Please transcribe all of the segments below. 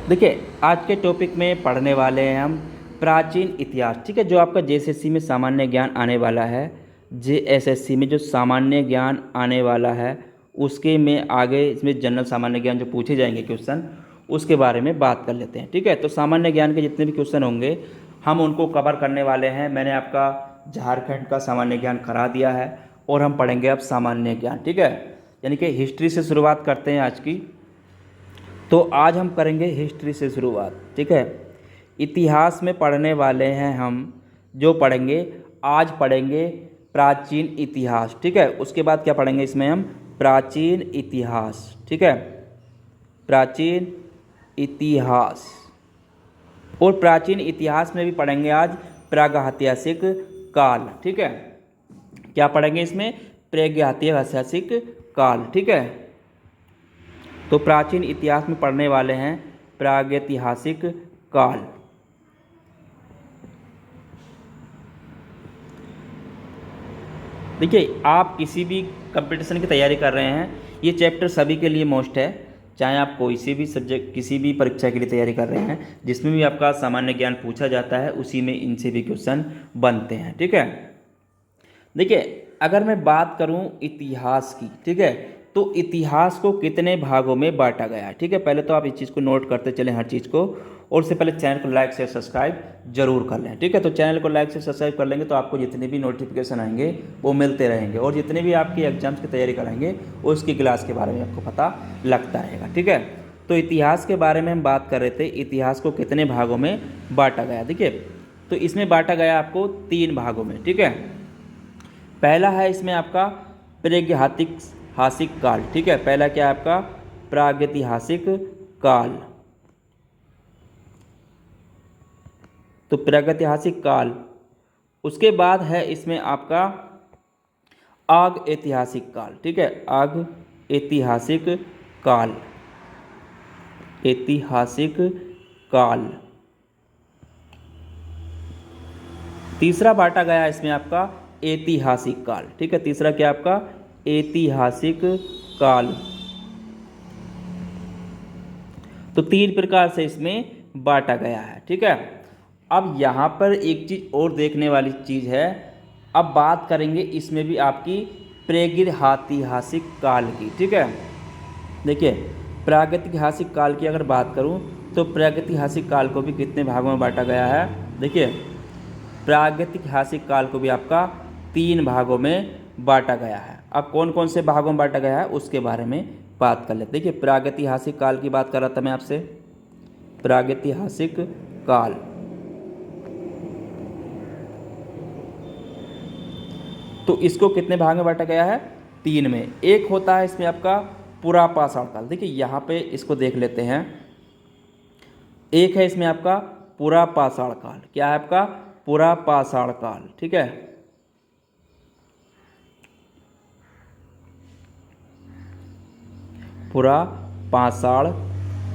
देखिए, आज के टॉपिक में पढ़ने वाले हैं हम प्राचीन इतिहास। ठीक है, जो आपका जेएसएससी में सामान्य ज्ञान आने वाला है, जेएसएससी में जो सामान्य ज्ञान आने वाला है उसके में आगे इसमें जनरल सामान्य ज्ञान जो पूछे जाएंगे क्वेश्चन, उसके बारे में बात कर लेते हैं। ठीक है, तो सामान्य ज्ञान के जितने भी क्वेश्चन होंगे हम उनको कवर करने वाले हैं। मैंने आपका झारखंड का सामान्य ज्ञान करा दिया है और हम पढ़ेंगे अब सामान्य ज्ञान। ठीक है, यानी कि हिस्ट्री से शुरुआत करते हैं आज की। तो आज हम करेंगे हिस्ट्री से शुरुआत। ठीक है, इतिहास में पढ़ने वाले हैं हम, जो पढ़ेंगे आज पढ़ेंगे प्राचीन इतिहास। ठीक है, उसके बाद क्या पढ़ेंगे इसमें हम, प्राचीन इतिहास। ठीक है, प्राचीन इतिहास। और प्राचीन इतिहास में भी पढ़ेंगे आज प्रागैतिहासिक काल। ठीक है, क्या पढ़ेंगे इसमें, प्रागैतिहासिक काल। ठीक है, तो प्राचीन इतिहास में पढ़ने वाले हैं प्रागैतिहासिक काल। देखिए, आप किसी भी कंपटीशन की तैयारी कर रहे हैं, ये चैप्टर सभी के लिए मोस्ट है। चाहे आप कोई सी भी सब्जेक्ट, किसी भी परीक्षा के लिए तैयारी कर रहे हैं जिसमें भी आपका सामान्य ज्ञान पूछा जाता है, उसी में इनसे भी क्वेश्चन बनते हैं। ठीक है, देखिए अगर मैं बात करूं इतिहास की, ठीक है, तो इतिहास को कितने भागों में बांटा गया। ठीक है, पहले तो आप इस चीज़ को नोट करते चलें हर चीज़ को, और उससे पहले चैनल को लाइक शेयर सब्सक्राइब जरूर कर लें। ठीक है, तो चैनल को लाइक शेयर सब्सक्राइब कर लेंगे तो आपको जितने भी नोटिफिकेशन आएंगे वो मिलते रहेंगे, और जितने भी आपके एग्जाम्स की तैयारी कराएंगे उसकी क्लास के बारे में आपको पता लगता रहेगा। ठीक है, तो इतिहास के बारे में हम बात कर रहे थे, इतिहास को कितने भागों में बांटा गया। देखिए, तो इसमें बांटा गया आपको 3 भागों में। ठीक है, पहला है इसमें आपका प्रागैतिहासिक काल। ठीक है, पहला क्या है आपका, प्रागैतिहासिक काल। तो प्रागैतिहासिक काल, उसके बाद है इसमें आपका आग ऐतिहासिक काल। ठीक है, आग ऐतिहासिक काल, ऐतिहासिक काल। तीसरा बांटा गया इसमें आपका ऐतिहासिक काल। ठीक है, तीसरा क्या आपका, ऐतिहासिक काल। तो 3 प्रकार से इसमें बांटा गया है। ठीक है, अब यहाँ पर एक चीज़ और देखने वाली चीज़ है, अब बात करेंगे इसमें भी आपकी प्रागैतिहासिक काल की। ठीक है, देखिए प्रागैतिहासिक काल की अगर बात करूँ तो प्रागैतिहासिक काल को भी कितने भागों में बांटा गया है। देखिए, प्रागैतिहासिक काल को भी आपका 3 भागों में बांटा गया है। अब कौन कौन से भागों में बांटा गया है उसके बारे में बात कर लेते हैं। देखिए, प्रागैतिहासिक काल की बात कर रहा था मैं आपसे, प्रागैतिहासिक काल। तो इसको कितने भाग में बांटा गया है, 3 में। एक होता है इसमें आपका पुरापाषाण काल। देखिए यहाँ पे इसको देख लेते हैं, एक है इसमें आपका पुरापाषाण काल। क्या है आपका, पुरापाषाण काल। ठीक है, पुरापाषाण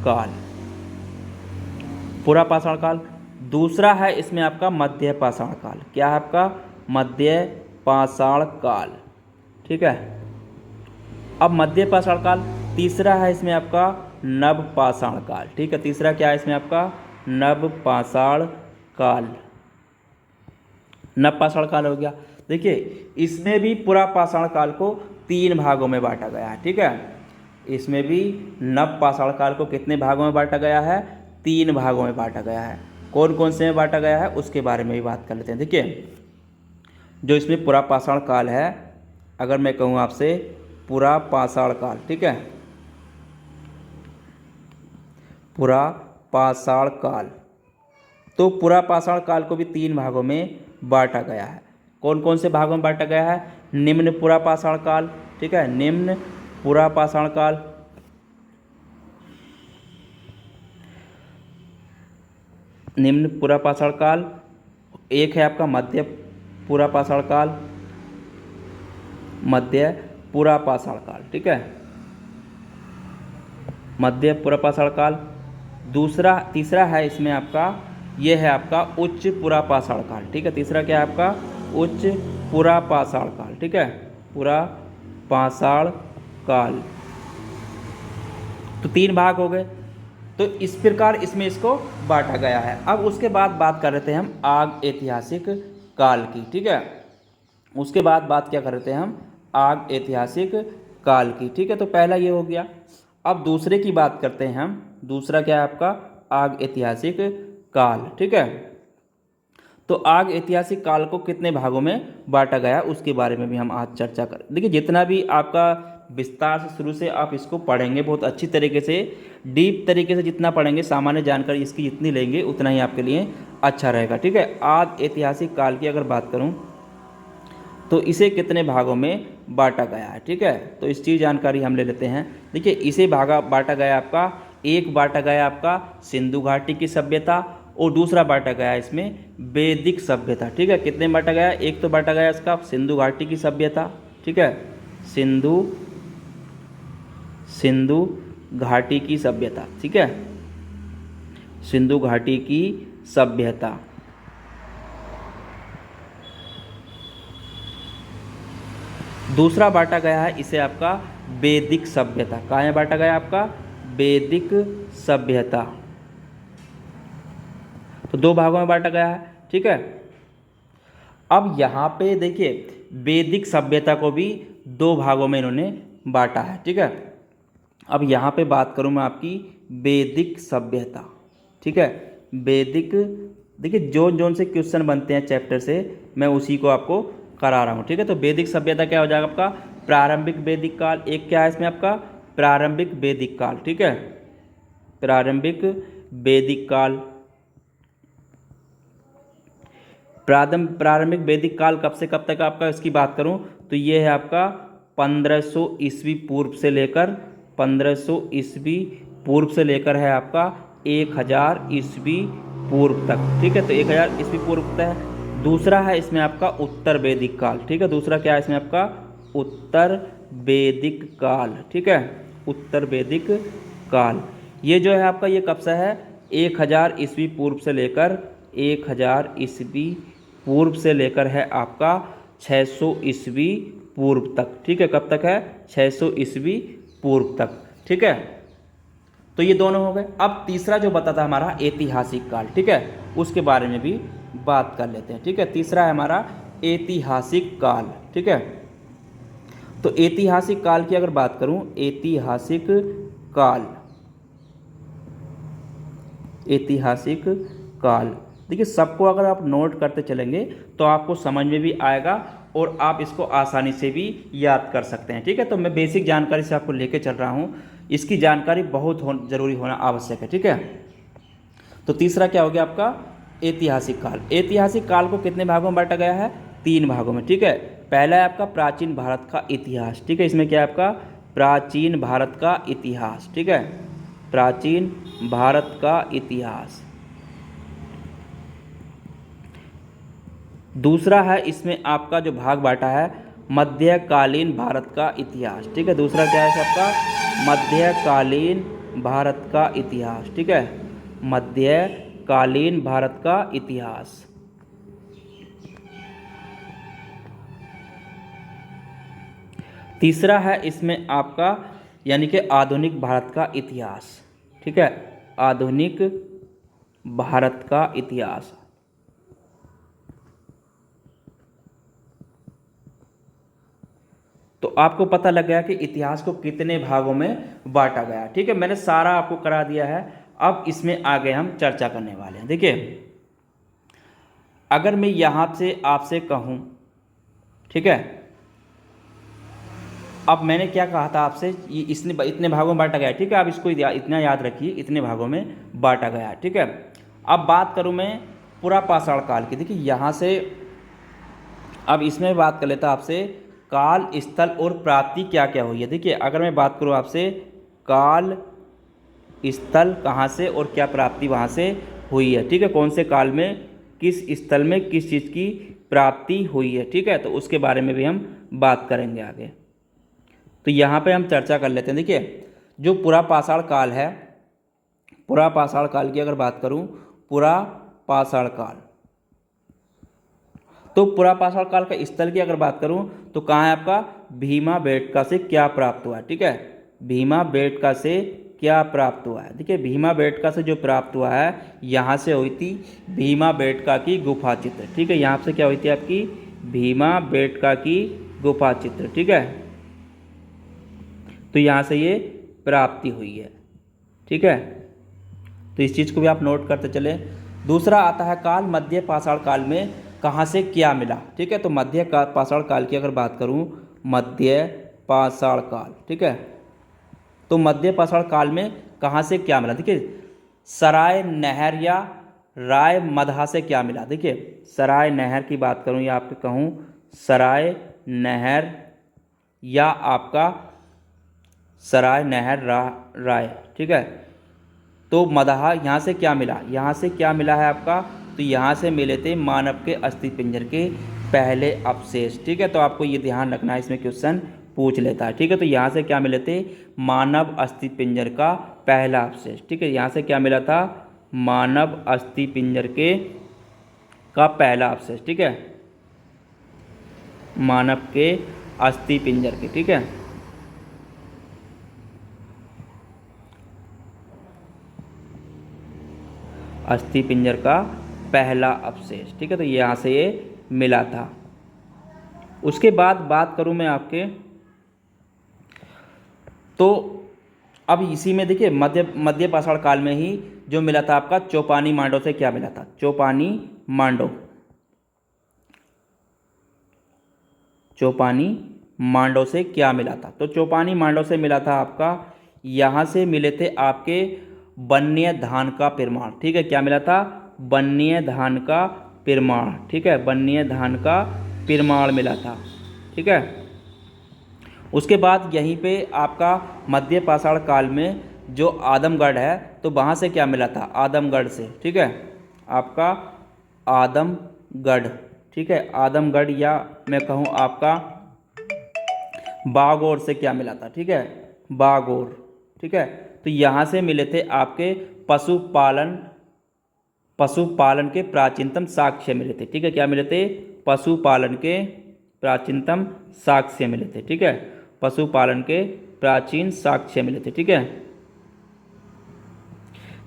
काल, पुरापाषाण काल। दूसरा है इसमें आपका मध्यपाषाण काल। क्या है आपका, मध्यपाषाण काल। ठीक है, अब मध्यपाषाण काल। तीसरा है इसमें आपका नवपाषाण काल। ठीक है, तीसरा क्या है इसमें आपका, नवपाषाण काल, नवपाषाण काल हो गया। देखिए, इसमें भी पुरापाषाण काल को 3 भागों में बांटा गया है। ठीक है, इसमें भी नवपाषाण काल को कितने भागों में बांटा गया है, 3 भागों में बांटा गया है। कौन कौन से में बांटा गया है उसके बारे में भी बात कर लेते हैं। देखिए, जो इसमें पुरापाषाण काल है, अगर मैं कहूँ आपसे पुरापाषाण काल, ठीक है, पुरापाषाण काल, तो पुरापाषाण काल को भी 3 भागों में बांटा गया है। कौन कौन से भागों में बांटा गया है, निम्न पुरापाषाण काल। ठीक है, निम्न पुरापाषाण काल, निम्न पुरापाषाण काल। एक है आपका मध्य पुरापाषाण काल, मध्य पुरापाषाण काल। ठीक है, मध्य पुरापाषाण काल। तीसरा है इसमें आपका, ये है आपका उच्च पुरापाषाण काल। ठीक है, तीसरा क्या है आपका, उच्च पुरापाषाण काल। ठीक है, पुरापाषाण काल। तो 3 भाग हो गए, तो इस प्रकार इसमें इसको बांटा गया है। अब उसके बाद बात कर रहे थे हम आग ऐतिहासिक काल की, ठीक है। उसके बाद बात क्या कर रहे थे हम, आग ऐतिहासिक काल की, ठीक है। तो पहला ये हो गया। अब दूसरे की बात करते हैं हम। दूसरा क्या है आपका, आग ऐतिहासिक काल, ठीक है। तो आग ऐतिहासिक काल को कितने भागों में बांटा गया उसके बारे में भी हम आज चर्चा करें। देखिए जितना भी आपका विस्तार से शुरू से आप इसको पढ़ेंगे, बहुत अच्छी तरीके से डीप तरीके से जितना पढ़ेंगे, सामान्य जानकारी इसकी जितनी लेंगे उतना ही आपके लिए अच्छा रहेगा, ठीक है। आग ऐतिहासिक काल की अगर बात करूं तो इसे कितने भागों में बांटा गया है, ठीक है। तो इसकी जानकारी हम ले लेते हैं। देखिए इसे बांटा गया आपका, एक बांटा गया आपका सिंधु घाटी की सभ्यता और दूसरा बांटा गया इसमें वैदिक सभ्यता, ठीक है। कितने बांटा गया, एक तो बांटा गया इसका सिंधु घाटी की सभ्यता, ठीक है, सिंधु घाटी की सभ्यता, ठीक है, सिंधु घाटी की सभ्यता। दूसरा बांटा गया है इसे आपका वैदिक सभ्यता। कहाँ बांटा गया आपका, वैदिक सभ्यता। तो दो भागों में बांटा गया है, ठीक है। अब यहाँ पे देखिए वैदिक सभ्यता को भी दो भागों में इन्होंने बांटा है, ठीक है। अब यहाँ पे बात करूँ मैं आपकी वैदिक सभ्यता, ठीक है। वैदिक, देखिए जोन जोन से क्वेश्चन बनते हैं चैप्टर से, मैं उसी को आपको करा रहा हूँ, ठीक है। तो वैदिक सभ्यता क्या हो जाएगा आपका, प्रारंभिक वैदिक काल। एक क्या है इसमें आपका, प्रारंभिक वैदिक काल, ठीक है, प्रारंभिक वैदिक काल। प्रारंभिक वैदिक काल कब से कब तक आपका, इसकी बात करूं तो ये है आपका 1500 ईस्वी पूर्व से लेकर 1500 ईस्वी पूर्व से लेकर है आपका 1000 ईस्वी पूर्व तक, ठीक है। तो 1000 ईस्वी पूर्व तक है। दूसरा है इसमें आपका उत्तर वैदिक काल, ठीक है। दूसरा क्या है इसमें आपका, उत्तर वैदिक काल, ठीक है, उत्तर वैदिक काल। ये जो है आपका, ये कब से है, 1000 ईस्वी पूर्व से लेकर 1000 ईस्वी पूर्व से लेकर है आपका 600 ईस्वी पूर्व तक, ठीक है। कब तक है, 600 ईस्वी पूर्व तक, ठीक है। तो ये दोनों हो गए। अब तीसरा जो बता था हमारा ऐतिहासिक काल, ठीक है, उसके बारे में भी बात कर लेते हैं, ठीक है। तीसरा है हमारा ऐतिहासिक काल, ठीक है। तो ऐतिहासिक काल की अगर बात करूं, ऐतिहासिक काल, ऐतिहासिक काल, देखिए सबको अगर आप नोट करते चलेंगे तो आपको समझ में भी आएगा और आप इसको आसानी से भी याद कर सकते हैं, ठीक है। तो मैं बेसिक जानकारी से आपको लेके चल रहा हूँ, इसकी जानकारी बहुत ज़रूरी होना आवश्यक है, ठीक है। तो तीसरा क्या हो गया आपका, ऐतिहासिक काल। ऐतिहासिक काल को कितने भागों में बांटा गया है, 3 भागों में, ठीक है। पहला है आपका प्राचीन भारत का इतिहास, ठीक है। इसमें क्या है आपका, प्राचीन भारत का इतिहास, ठीक है, प्राचीन भारत का इतिहास। दूसरा है इसमें आपका जो भाग बांटा है मध्यकालीन भारत का इतिहास, ठीक है। दूसरा क्या है आपका, मध्यकालीन भारत का इतिहास, ठीक है, मध्यकालीन भारत का इतिहास। तीसरा है इसमें आपका यानी कि आधुनिक भारत का इतिहास, ठीक है, आधुनिक भारत का इतिहास। तो आपको पता लग गया कि इतिहास को कितने भागों में बांटा गया, ठीक है। मैंने सारा आपको करा दिया है। अब इसमें आगे हम चर्चा करने वाले हैं। देखिए अगर मैं यहाँ से आपसे कहूँ, ठीक है, अब मैंने क्या कहा था आपसे, ये इतने भागों में बांटा गया, ठीक है। आप इसको इतना याद रखिए, इतने भागों में बांटा गया, ठीक है। अब बात करूँ मैं पुरापाषाण काल की। देखिए यहाँ से अब इसमें बात कर लेता आपसे काल, स्थल और प्राप्ति क्या क्या हुई है। देखिए अगर मैं बात करूँ आपसे काल, स्थल कहाँ से और क्या प्राप्ति वहाँ से हुई है, ठीक है, कौन से काल में किस स्थल में किस चीज़ की प्राप्ति हुई है, ठीक है। तो उसके बारे में भी हम बात करेंगे आगे। तो यहाँ पे हम चर्चा कर लेते हैं। देखिए जो पुरापाषाण काल है, पुरापाषाण काल की अगर बात करूँ, पुरापाषाण काल, तो पुरापाषाण काल का स्थल की अगर बात करूं तो कहाँ है आपका, भीमाबेटका से क्या प्राप्त हुआ, ठीक है, भीमाबेटका से क्या प्राप्त हुआ है। देखिए भीमाबेटका से जो प्राप्त हुआ है, यहाँ से हुई थी भीमाबेटका की गुफा चित्र। ठीक है, यहाँ से क्या हुई थी आपकी भीमाबेटका की गुफा चित्र। ठीक है, तो यहाँ से ये प्राप्ति हुई है। ठीक है, तो इस चीज़ को भी आप नोट करते चले। दूसरा आता है काल, मध्य पाषाण काल में कहाँ से क्या मिला। ठीक है, तो मध्य पाषाण काल की अगर बात करूँ, मध्य पाषाण काल, ठीक है, तो मध्य पाषाण काल में कहाँ से क्या मिला। देखिए सराय नहर या राय मदहा से क्या मिला। देखिए सराय नहर की बात करूँ या आपके कहूँ सराय नहर या आपका सराय नहर राय। ठीक है, तो मदहा यहाँ से क्या मिला, यहाँ से क्या मिला है आपका, तो यहाँ से मिले थे मानव के अस्थिपिंजर के पहले अवशेष। ठीक है, तो आपको ये ध्यान रखना है, इसमें क्वेश्चन पूछ लेता है। ठीक है, तो यहाँ से क्या मिले थे मानव अस्थिपिंजर का पहला अवशेष। ठीक है, यहाँ से क्या मिला था मानव अस्थिपिंजर के का पहला अवशेष। ठीक है, मानव के अस्थिपिंजर के। ठीक है, अस्थिपिंजर का पहला अवशेष। ठीक है, तो यहाँ से ये मिला था। उसके बाद बात करूँ मैं आपके, तो अब इसी में देखिए मध्य पाषाण काल में ही जो मिला था आपका चौपानी मांडव से क्या मिला था, चौपानी मांडव, चौपानी मांडव से क्या मिला था। तो चौपानी मांडव से मिला था आपका, यहाँ से मिले थे आपके वन्य धान का प्रमाण। ठीक है, क्या मिला था वन्य धान का प्रमाण। ठीक है, वन्य धान का प्रमाण मिला था। ठीक है, उसके बाद यहीं पे आपका मध्य पाषाण काल में जो आदमगढ़ है, तो वहाँ से क्या मिला था आदमगढ़ से। ठीक है, आपका आदमगढ़। ठीक है, आदमगढ़ या मैं कहूँ आपका बागौर से क्या मिला था। ठीक है, बागौर। ठीक है, तो यहाँ से मिले थे आपके पशुपालन के प्राचीनतम साक्ष्य मिले थे। ठीक है, क्या मिले थे पशुपालन के प्राचीनतम साक्ष्य मिले थे। ठीक है, पशुपालन के प्राचीन साक्ष्य मिले थे। ठीक है,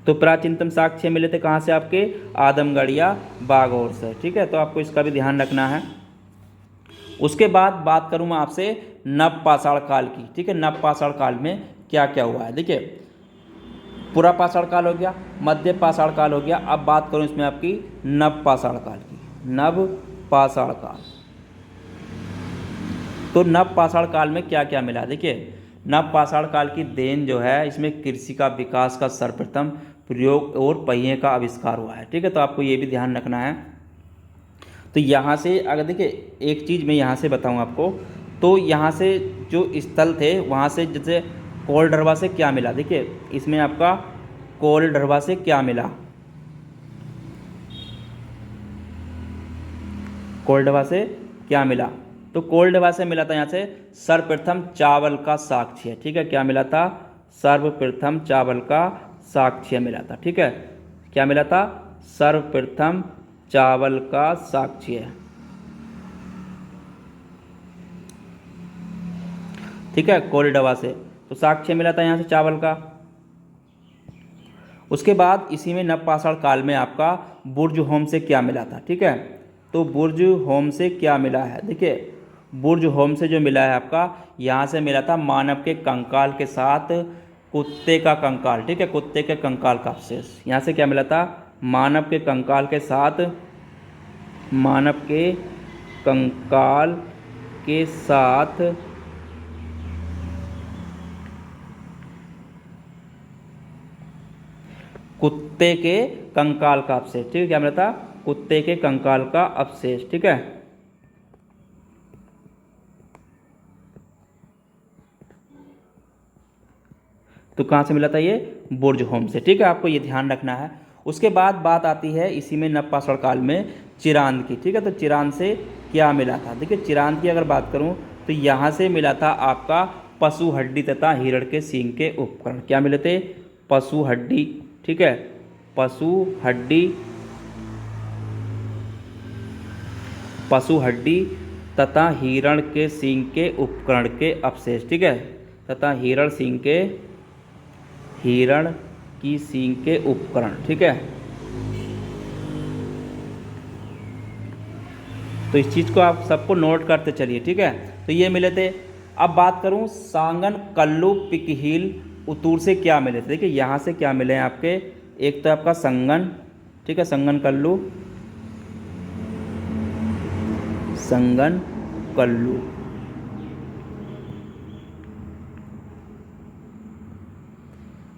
तो प्राचीनतम साक्ष्य मिले थे कहाँ से आपके आदमगढ़ या बागौर से। ठीक है, तो आपको इसका भी ध्यान रखना है। उसके बाद बात करूँ मैं आपसे नवपाषाण काल की। ठीक है, नवपाषाण काल में क्या क्या हुआ है। देखिए पुरा पाषाण काल हो गया, मध्य पाषाण काल हो गया, अब बात करूँ इसमें आपकी नवपाषाण काल की। नवपाषाण काल, तो नवपाषाण काल में क्या क्या मिला। देखिए नवपाषाण काल की देन जो है, इसमें कृषि का विकास का सर्वप्रथम प्रयोग और पहिए का आविष्कार हुआ है। ठीक है, तो आपको ये भी ध्यान रखना है। तो यहाँ से अगर देखिए एक चीज़ मैं यहाँ से बताऊँ आपको, तो यहाँ से जो स्थल थे वहाँ से जैसे कोलडरवा से क्या मिला। देखिए इसमें आपका कोलडरवा से क्या मिला, कोलडरवा से क्या मिला, तो कोलडरवा से मिला था यहाँ से सर्वप्रथम चावल का साक्ष्य। ठीक है, क्या मिला था सर्वप्रथम चावल का साक्ष्य मिला था। ठीक है, क्या मिला था सर्वप्रथम चावल का साक्ष्य। ठीक है, कोलडरवा से तो साक्ष्य मिला था यहाँ से चावल का। उसके बाद इसी में नवपाषाण काल में आपका बुर्ज होम से क्या मिला था। ठीक है, तो बुर्ज होम से क्या मिला है। देखिए बुर्ज होम से जो मिला है आपका, यहाँ से मिला था मानव के कंकाल के साथ कुत्ते का कंकाल। ठीक है, कुत्ते के कंकाल का अवशेष। यहाँ से क्या मिला था मानव के कंकाल के साथ, मानव के कंकाल के साथ कुत्ते के कंकाल का अवशेष। ठीक है, क्या मिला था कुत्ते के कंकाल का अवशेष। ठीक है, तो कहाँ से मिला था ये बुर्ज होम से। ठीक है, आपको ये ध्यान रखना है। उसके बाद बात आती है इसी में नवपाषाण काल में चिरांद की। ठीक है, तो चिरांद से क्या मिला था। देखिए चिरांद की अगर बात करूँ तो यहाँ से मिला था आपका पशु हड्डी तथा हिरण के सींग के उपकरण। क्या मिले थे पशु हड्डी। ठीक है, पशु हड्डी तथा हिरण के सींग के उपकरण के अवशेष। ठीक है, तथा हिरण हिरण की सींग के उपकरण। ठीक है, तो इस चीज़ को आप सबको नोट करते चलिए। ठीक है, तो ये मिले थे। अब बात करूं सांगन कल्लू पिकहील उतूर से क्या मिले थे। देखिए यहाँ से क्या मिले हैं आपके, एक तो आपका संगन, ठीक है, संगन कल्लू, संगन कल्लू,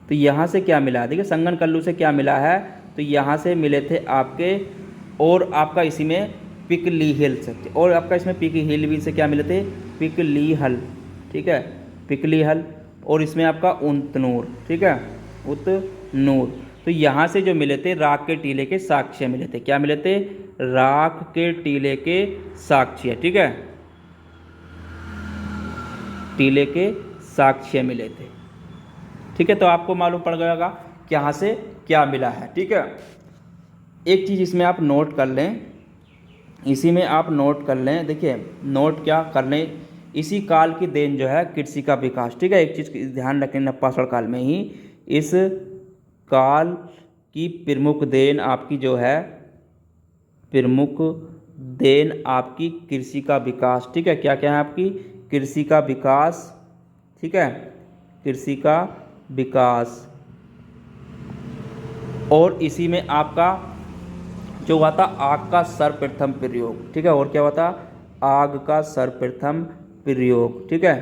तो यहाँ से क्या मिला है, देखिए संगन कल्लू से क्या मिला है, तो यहाँ से मिले थे आपके, और आपका इसी में पिकलीहल से, और आपका इसमें पिकहील भी से क्या मिले थे, पिकलीहल। ठीक है, पिकलीहल, और इसमें आपका उतनूर। ठीक है, उतनूर। तो यहाँ से जो मिले थे राख के टीले के साक्ष्य मिले थे। क्या मिले थे, राख के टीले के साक्ष्य। ठीक है, टीले के साक्ष्य मिले थे। ठीक है, तो आपको मालूम पड़ गया होगा कि यहाँ से क्या मिला है। ठीक है, एक चीज़ इसमें आप नोट कर लें, इसी में आप नोट कर लें। देखिए नोट क्या कर लें, इसी काल की देन जो है कृषि का विकास। ठीक है, एक चीज़ ध्यान रखें, नप्पाषाढ़ काल में ही इस काल की प्रमुख देन आपकी जो है, प्रमुख देन आपकी कृषि का विकास। ठीक है, क्या क्या है आपकी, कृषि का विकास। ठीक है, कृषि का विकास, और इसी में आपका जो हुआ था आग का सर्वप्रथम प्रयोग। ठीक है, और क्या हुआ था, आग का सर्वप्रथम प्रयोग। ठीक है,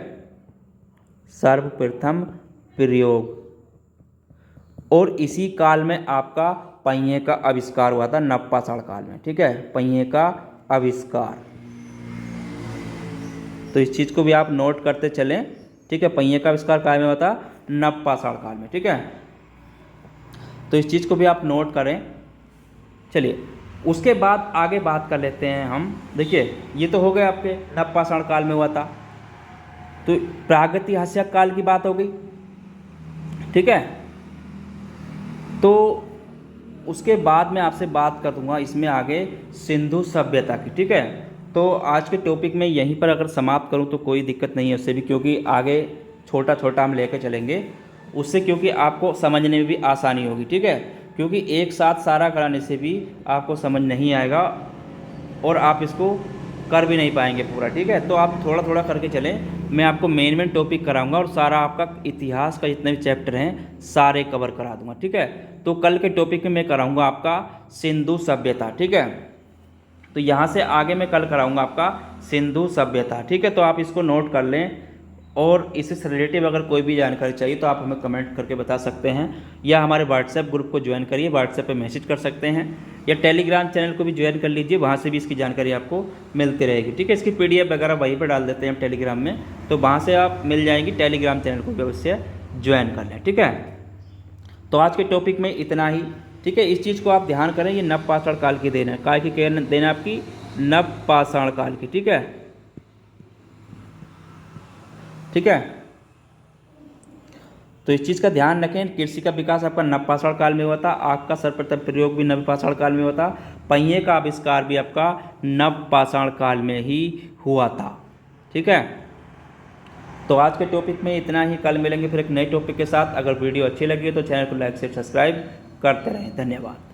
सर्वप्रथम प्रयोग, और इसी काल में आपका पहिए का आविष्कार हुआ था, नवपाषाण काल में। ठीक है, पहिए का आविष्कार, तो इस चीज़ को भी आप नोट करते चलें। ठीक है, पहिए का आविष्कार काल में हुआ था, नवपाषाण काल में। ठीक है, तो इस चीज़ को भी आप नोट करें। चलिए उसके बाद आगे बात कर लेते हैं हम। देखिए ये तो हो गए आपके नवपाषाण काल में हुआ था, तो प्रागैतिहासिक काल की बात हो गई। ठीक है, तो उसके बाद मैं आपसे बात कर दूंगा इसमें आगे सिंधु सभ्यता की। ठीक है, तो आज के टॉपिक में यहीं पर अगर समाप्त करूं तो कोई दिक्कत नहीं है उससे भी, क्योंकि आगे छोटा छोटा हम लेकर चलेंगे उससे, क्योंकि आपको समझने में भी आसानी होगी। ठीक है, क्योंकि एक साथ सारा कराने से भी आपको समझ नहीं आएगा और आप इसको कर भी नहीं पाएंगे पूरा। ठीक है, तो आप थोड़ा थोड़ा करके चलें, मैं आपको मेन टॉपिक कराऊंगा और सारा आपका इतिहास का जितने भी चैप्टर हैं सारे कवर करा दूंगा। ठीक है, तो कल के टॉपिक में मैं कराऊंगा आपका सिंधु सभ्यता। ठीक है, तो यहाँ से आगे मैं कल कराऊंगा आपका सिंधु सभ्यता। ठीक है, तो आप इसको नोट कर लें, और इससे रिलेटिव अगर कोई भी जानकारी चाहिए तो आप हमें कमेंट करके बता सकते हैं, या हमारे व्हाट्सएप ग्रुप को ज्वाइन करिए, व्हाट्सएप पे मैसेज कर सकते हैं, या टेलीग्राम चैनल को भी ज्वाइन कर लीजिए, वहाँ से भी इसकी जानकारी आपको मिलती रहेगी। ठीक है, इसकी PDF वगैरह वहीं पर डाल देते हैं हम टेलीग्राम में, तो वहाँ से आप मिल जाएंगी। टेलीग्राम चैनल को भी अवश्य ज्वाइन कर लें। ठीक है, तो आज के टॉपिक में इतना ही। ठीक है, इस चीज़ को आप ध्यान करें, ये नवपाषाण काल की देन है, काय की देन है आपकी, नवपाषाण काल की। ठीक है, ठीक है, तो इस चीज़ का ध्यान रखें, कृषि का विकास आपका नवपाषाण काल में हुआ था, आग का सर्वप्रथम प्रयोग भी नवपाषाण काल में हुआ था, पहिए का आविष्कार भी आपका नवपाषाण काल में ही हुआ था। ठीक है, तो आज के टॉपिक में इतना ही, कल मिलेंगे फिर एक नए टॉपिक के साथ। अगर वीडियो अच्छी लगी हो तो चैनल को लाइक से सब्सक्राइब करते रहें। धन्यवाद।